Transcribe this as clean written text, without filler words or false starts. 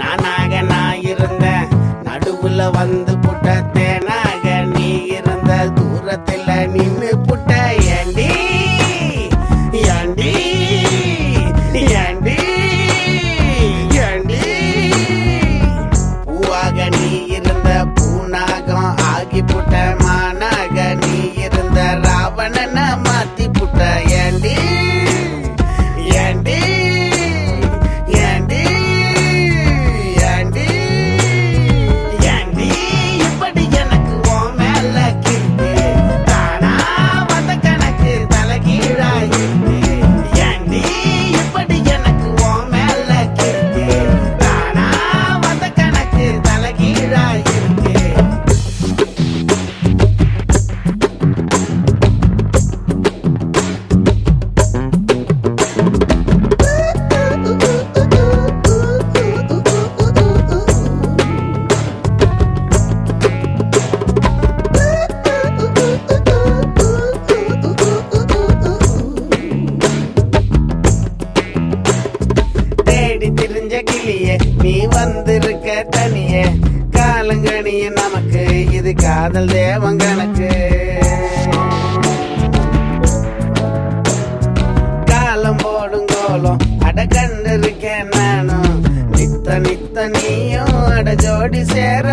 நானாக நான் இருந்த நடுவுல வந்து புட்ட தேனாக நீ இருந்த தூரத்துல நின்னு புட்ட ஏண்டி ஏண்டி ஏண்டி ஏண்டி பூவாக நீ இருந்த பூனாகம் ஆகி புட்ட மானாக நீ இருந்த ராவணன மாத்தி புட்ட ஏண்டி ஏண்டி ஏண்டி ஏண்டி ஏண்டி இப்படி எனக்கு உன் மேல கிறுக்கு தானா வந்த கணக்கு தலைகீழாயிருக்கு ஏண்டி இப்படி எனக்கு உன் மேல கிறுக்கு தானா வந்த கணக்கு தலைகீழாயிருக்கு தேடி திரிஞ்ச கிளியே நீ வந்திருக்க தனியே காலங்கணிய நமக்கு இது காதல் தேவங்கணக்கு காலம் போடும் கோலம் அட கண்டு இருக்கேன் நானும் நித்த நித்த நீயும் அட ஜோடி சேர